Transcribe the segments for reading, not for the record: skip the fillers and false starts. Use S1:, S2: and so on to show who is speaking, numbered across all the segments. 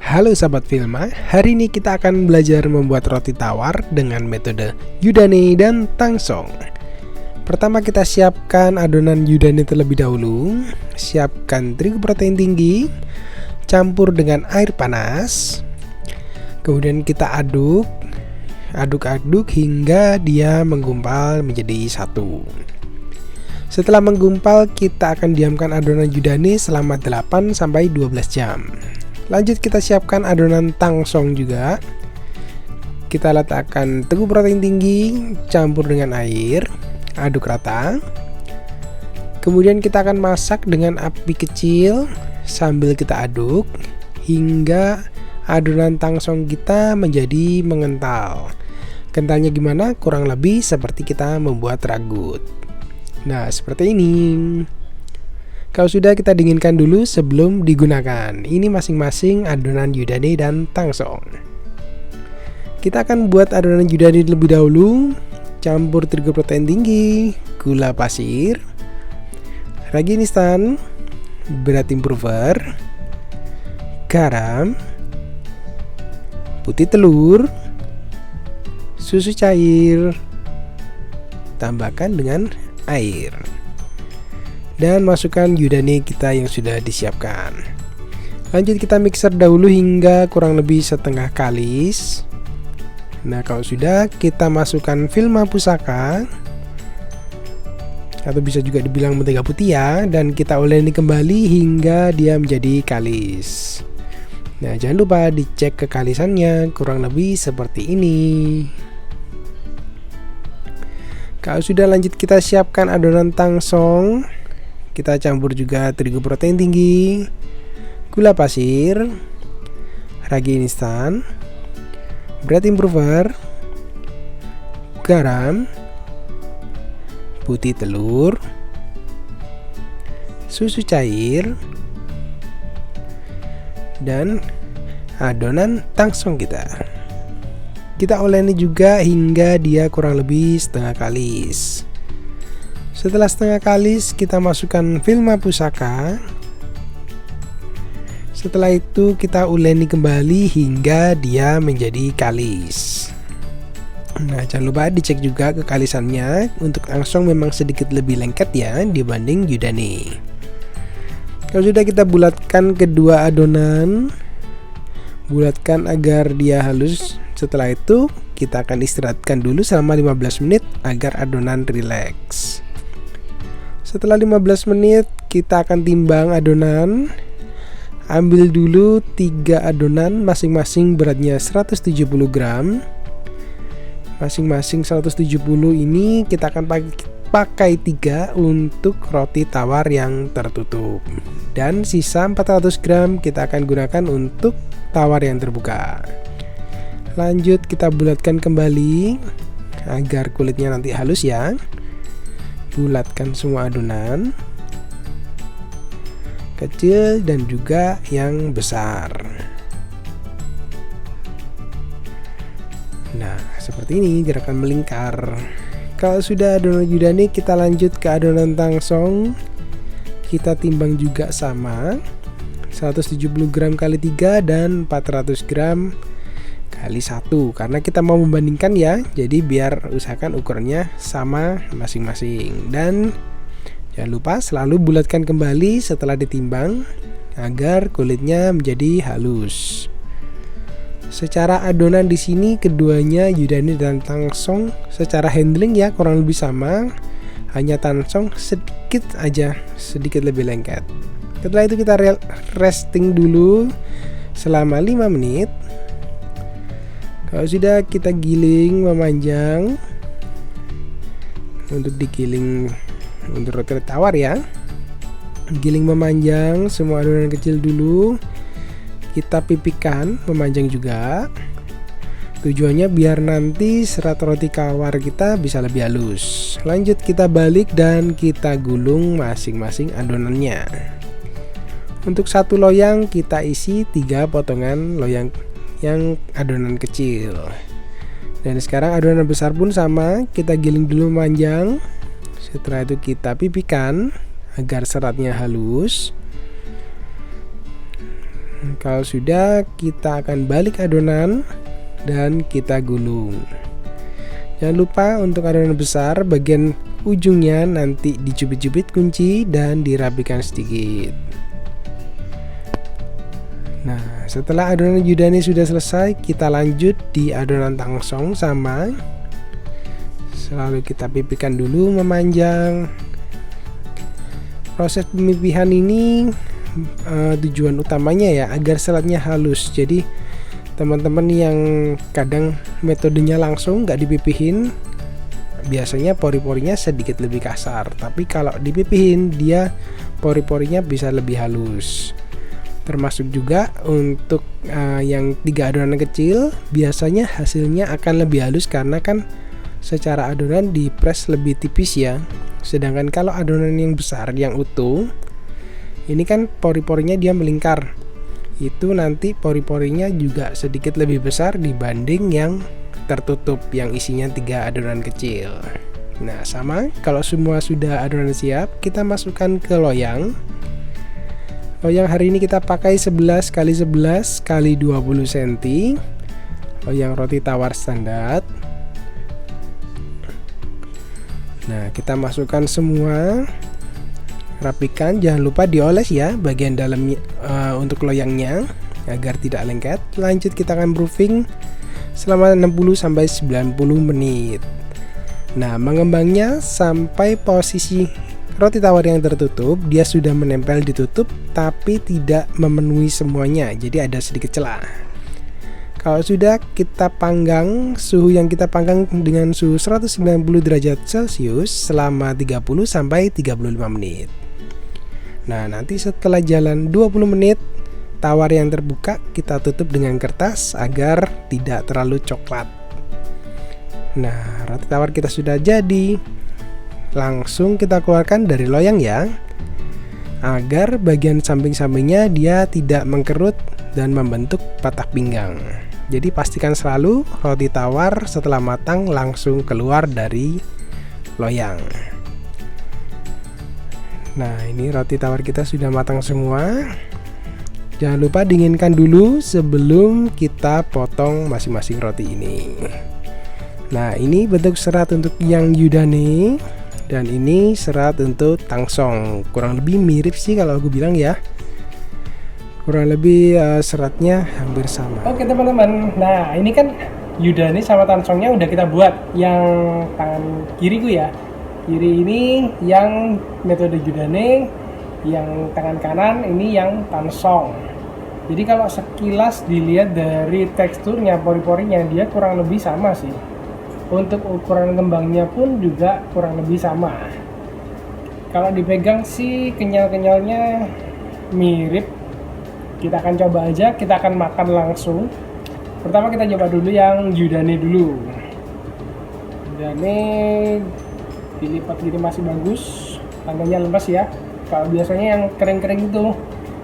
S1: Halo sahabat Filma, hari ini kita akan belajar membuat roti tawar dengan metode Yudane dan Tangsong. Pertama kita siapkan adonan Yudane terlebih dahulu. Siapkan terigu protein tinggi, campur dengan air panas. Kemudian kita aduk-aduk hingga dia menggumpal menjadi satu. Setelah menggumpal, kita akan diamkan adonan Yudane selama 8-12 jam. Lanjut kita siapkan adonan tangsong juga. Kita letakkan terigu protein tinggi, campur dengan air, aduk rata. Kemudian kita akan masak dengan api kecil sambil kita aduk hingga adonan tangsong kita menjadi mengental. Kentalnya gimana? Kurang lebih seperti kita membuat ragut. Nah, seperti ini. Kalau sudah, kita dinginkan dulu sebelum digunakan. Ini masing-masing adonan Yudane dan tangsong. Kita akan buat adonan Yudane terlebih dahulu. Campur terigu protein tinggi, gula pasir, ragi instan, berat improver, garam, putih telur, susu cair, tambahkan dengan air, dan masukkan Yudane kita yang sudah disiapkan. Lanjut kita mixer dahulu hingga kurang lebih setengah kalis. Nah, kalau sudah, kita masukkan filma pusaka atau bisa juga dibilang mentega putih ya, dan kita uleni kembali hingga dia menjadi kalis. Nah, jangan lupa dicek kekalisannya, kurang lebih seperti ini. Kalau sudah, lanjut kita siapkan adonan tangsong. Kita campur juga terigu protein tinggi, gula pasir, ragi instan, berat improver, garam, putih telur, susu cair, dan adonan tangsong kita. Kita oleni juga hingga dia kurang lebih setengah kalis. Setelah setengah kalis, kita masukkan filma pusaka. Setelah itu kita uleni kembali hingga dia menjadi kalis. Nah, jangan lupa dicek juga kekalisannya. Untuk tangsong memang sedikit lebih lengket ya dibanding Yudane. Kalau sudah, kita bulatkan kedua adonan. Bulatkan agar dia halus. Setelah itu kita akan istirahatkan dulu selama 15 menit agar adonan rileks. Setelah 15 menit kita akan timbang adonan. Ambil dulu 3 adonan, masing-masing beratnya 170 gram. Masing-masing 170 ini kita akan pakai 3 untuk roti tawar yang tertutup. Dan sisa 400 gram kita akan gunakan untuk tawar yang terbuka. Lanjut kita bulatkan kembali agar kulitnya nanti halus ya. Bulatkan semua adonan, kecil dan juga yang besar. Nah, seperti ini gerakan melingkar. Kalau sudah adonan Yudane, kita lanjut ke adonan tangsong. Kita timbang juga sama, 170 gram kali 3 dan 400 gram kali 1, karena kita mau membandingkan ya, jadi biar usahakan ukurannya sama masing-masing. Dan jangan lupa selalu bulatkan kembali setelah ditimbang agar kulitnya menjadi halus. Secara adonan di sini keduanya Yudane dan tangsong secara handling ya kurang lebih sama, hanya tangsong sedikit lebih lengket. Setelah itu kita resting dulu selama 5 menit. Kalau sudah, kita giling memanjang. Untuk digiling untuk roti tawar ya, giling memanjang semua adonan kecil dulu. Kita pipihkan memanjang juga. Tujuannya biar nanti serat roti tawar kita bisa lebih halus. Lanjut kita balik dan kita gulung masing-masing adonannya. Untuk satu loyang kita isi 3 potongan loyang yang adonan kecil. Dan sekarang adonan besar pun sama, kita giling dulu memanjang. Setelah itu kita pipihkan agar seratnya halus. Kalau sudah, kita akan balik adonan dan kita gulung. Jangan lupa untuk adonan besar, bagian ujungnya nanti dicubit-cubit kunci dan dirapikan sedikit. Nah, setelah adonan Yudane sudah selesai, kita lanjut di adonan tangsong sama. Selalu kita pipihkan dulu memanjang. Proses pemipihan ini tujuan utamanya ya agar selatnya halus. Jadi teman-teman yang kadang metodenya langsung nggak dipipihin, biasanya pori-porinya sedikit lebih kasar, tapi kalau dipipihin dia pori-porinya bisa lebih halus. Termasuk juga untuk yang 3 adonan kecil, biasanya hasilnya akan lebih halus karena kan secara adonan dipres lebih tipis ya. Sedangkan kalau adonan yang besar yang utuh, ini kan pori-porinya dia melingkar. Itu nanti pori-porinya juga sedikit lebih besar dibanding yang tertutup yang isinya 3 adonan kecil. Nah, sama kalau semua sudah adonan siap, kita masukkan ke loyang. Loyang hari ini kita pakai 11 x 11 x 20 cm. Loyang roti tawar standar. Nah, kita masukkan semua. Rapikan, jangan lupa dioles ya bagian dalamnya untuk loyangnya agar tidak lengket. Lanjut kita akan proofing selama 60-90 menit. Nah, mengembangnya sampai posisi roti tawar yang tertutup, dia sudah menempel ditutup tapi tidak memenuhi semuanya, jadi ada sedikit celah. Kalau sudah, kita panggang. Suhu yang kita panggang dengan suhu 190 derajat Celcius selama 30-35 menit. Nah, nanti setelah jalan 20 menit, tawar yang terbuka kita tutup dengan kertas agar tidak terlalu coklat. Nah, roti tawar kita sudah jadi. Langsung kita keluarkan dari loyang ya, agar bagian samping-sampingnya dia tidak mengkerut dan membentuk patah pinggang. Jadi pastikan selalu roti tawar setelah matang langsung keluar dari loyang. Nah, ini roti tawar kita sudah matang semua. Jangan lupa dinginkan dulu sebelum kita potong masing-masing roti ini. Nah, ini bentuk serat untuk yang Yudane dan ini serat untuk tangsong. Kurang lebih mirip sih kalau aku bilang ya. Kurang lebih seratnya hampir sama. Oke teman-teman, nah ini kan Yudane sama tangsongnya udah kita buat. Yang tangan kiriku ya, kiri ini yang metode Yudane, yang tangan kanan ini yang tangsong. Jadi kalau sekilas dilihat dari teksturnya, pori-porinya dia kurang lebih sama sih. Untuk ukuran kembangnya pun juga kurang lebih sama. Kalau dipegang sih kenyal-kenyalnya mirip. Kita akan coba aja, kita akan makan langsung. Pertama kita coba dulu yang Yudane dulu. Yudane dilipat gini masih bagus, tangannya lemas ya. Kalau biasanya yang kering-kering itu,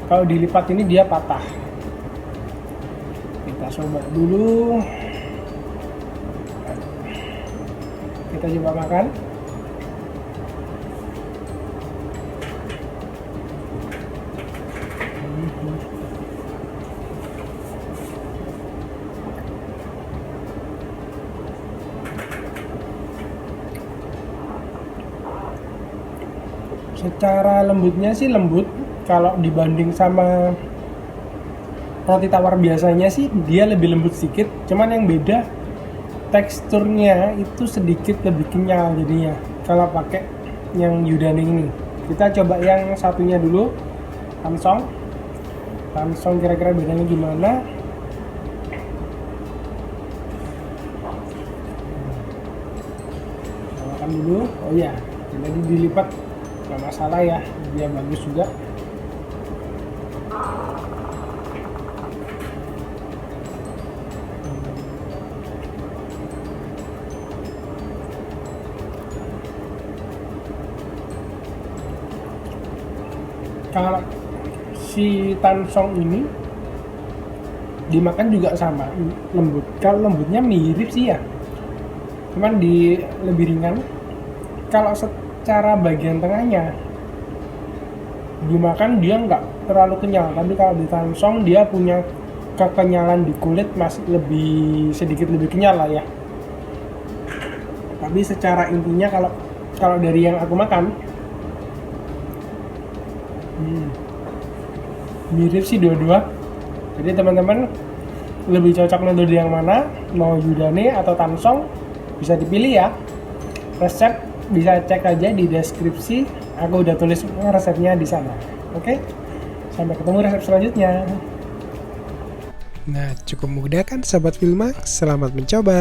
S1: kalau dilipat ini dia patah. Kita coba dulu. Kita coba makan. Secara lembutnya sih lembut. Kalau dibanding sama roti tawar biasanya sih dia lebih lembut sedikit. Cuman yang beda teksturnya itu sedikit lebih kenyal jadinya kalau pakai yang Yudane ini. Kita coba yang satunya dulu, tangsong. Tangsong kira-kira bedanya gimana? Kita makan dulu. Oh iya, jadi dilipat nggak masalah ya, dia bagus juga. Kalau si tangsong ini dimakan juga sama lembut. Kalau lembutnya mirip sih ya, cuman lebih ringan. Kalau secara bagian tengahnya dimakan dia nggak terlalu kenyal, tapi kalau di tansong dia punya kekenyalan di kulit masih sedikit lebih kenyal lah ya. Tapi secara intinya kalau dari yang aku makan mirip sih dua-dua. Jadi teman-teman lebih cocok nonton yang mana, mau Yudane atau Tansong, bisa dipilih ya. Resep bisa cek aja di deskripsi, aku udah tulis resepnya di sana. Oke, sampai ketemu resep selanjutnya. Nah, cukup mudah kan sahabat Filma? Selamat mencoba.